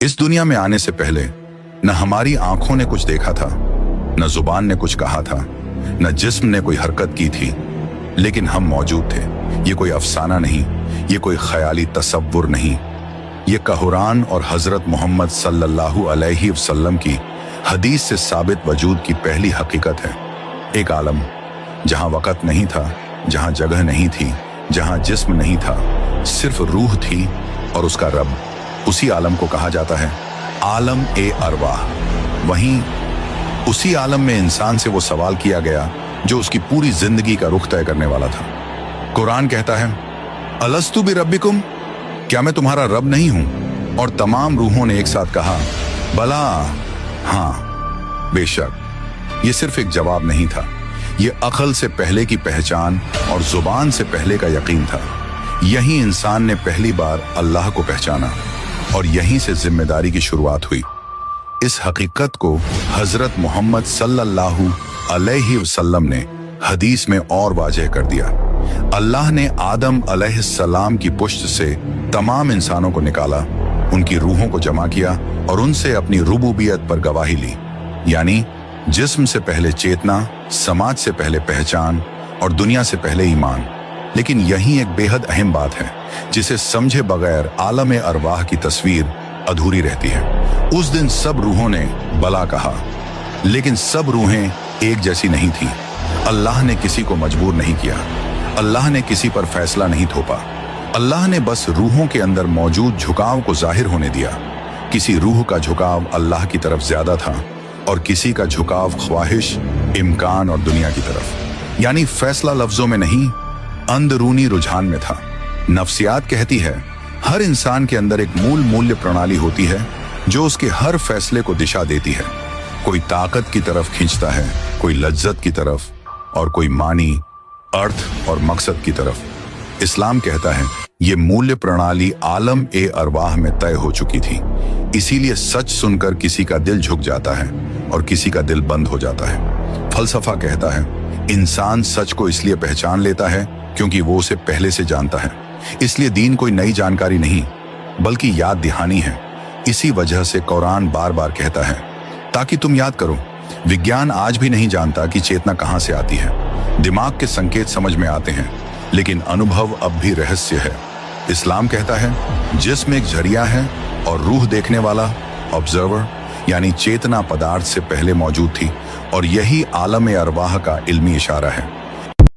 इस दुनिया में आने से पहले न हमारी आंखों ने कुछ देखा था, न जुबान ने कुछ कहा था, न जिस्म ने कोई हरकत की थी, लेकिन हम मौजूद थे। ये कोई अफसाना नहीं, ये कोई ख्याली तसव्वुर नहीं, ये कुरान और हजरत मोहम्मद सल्लल्लाहु अलैहि वसल्लम की हदीस से साबित वजूद की पहली हकीकत है। एक आलम जहां वक़्त नहीं था, जहां जगह नहीं थी, जहां जिस्म नहीं था, सिर्फ रूह थी और उसका रब। उसी आलम को कहा जाता है आलम ए अरवाह। वहीं उसी आलम में इंसान से वो सवाल किया गया जो उसकी पूरी जिंदगी का रुख तय करने वाला था। कुरान कहता है अलस्तु बि रब्बिकुम, क्या मैं तुम्हारा रब नहीं हूं? और तमाम रूहों ने एक साथ कहा बला, हाँ बेशक। ये सिर्फ एक जवाब नहीं था, ये अक्ल से पहले की पहचान और जुबान से पहले का यकीन था। यही इंसान ने पहली बार अल्लाह को पहचाना और यहीं से जिम्मेदारी की शुरुआत हुई। इस हकीकत को हजरत मोहम्मद सल्लल्लाहु अलैहि वसल्लम ने हदीस में और वाज़ेह कर दिया। अल्लाह ने आदम अलैहिस्सलाम की पुश्त से तमाम इंसानों को निकाला, उनकी रूहों को जमा किया और उनसे अपनी रुबूबियत पर गवाही ली। यानी जिस्म से पहले चेतना, समाज से पहले पहचान और दुनिया से पहले ईमान। लेकिन यही एक बेहद अहम बात है जिसे समझे बगैर आलम अरवाह की तस्वीर अधूरी रहती है। उस दिन सब रूहों ने बला कहा, लेकिन सब रूहें एक जैसी नहीं थी। अल्लाह ने किसी को मजबूर नहीं किया, अल्लाह ने किसी पर फैसला नहीं थोपा। अल्लाह ने बस रूहों के अंदर मौजूद झुकाव को जाहिर होने दिया। किसी रूह का झुकाव अल्लाह की तरफ ज्यादा था और किसी का झुकाव ख्वाहिश, इम्कान और दुनिया की तरफ। यानी फैसला लफ्जों में नहीं, अंदरूनी रुझान में था। नफ्सियात कहती है हर इंसान के अंदर एक मूल्य प्रणाली होती है जो उसके हर फैसले को दिशा देती है। कोई ताकत की तरफ खींचता है, कोई लज्जत की तरफ और कोई मानी, अर्थ और मकसद की तरफ। इस्लाम कहता है ये मूल्य प्रणाली आलम ए अरवाह में तय हो चुकी थी। इसीलिए सच सुनकर किसी का दिल झुक जाता है और किसी का दिल बंद हो जाता है। फलसफा कहता है इंसान सच को इसलिए पहचान लेता है क्योंकि वो उसे पहले से जानता है। इसलिए दीन कोई नई जानकारी नहीं बल्कि याद दहानी है। इसी वजह से कुरान बार बार कहता है ताकि तुम याद करो। विज्ञान आज भी नहीं जानता कि चेतना कहां से आती है। दिमाग के संकेत समझ में आते हैं लेकिन अनुभव अब भी रहस्य है। इस्लाम कहता है जिस्म एक जरिया है और रूह देखने वाला, ऑब्जर्वर। यानी चेतना पदार्थ से पहले मौजूद थी और यही आलम अरवाह का इल्मी इशारा है।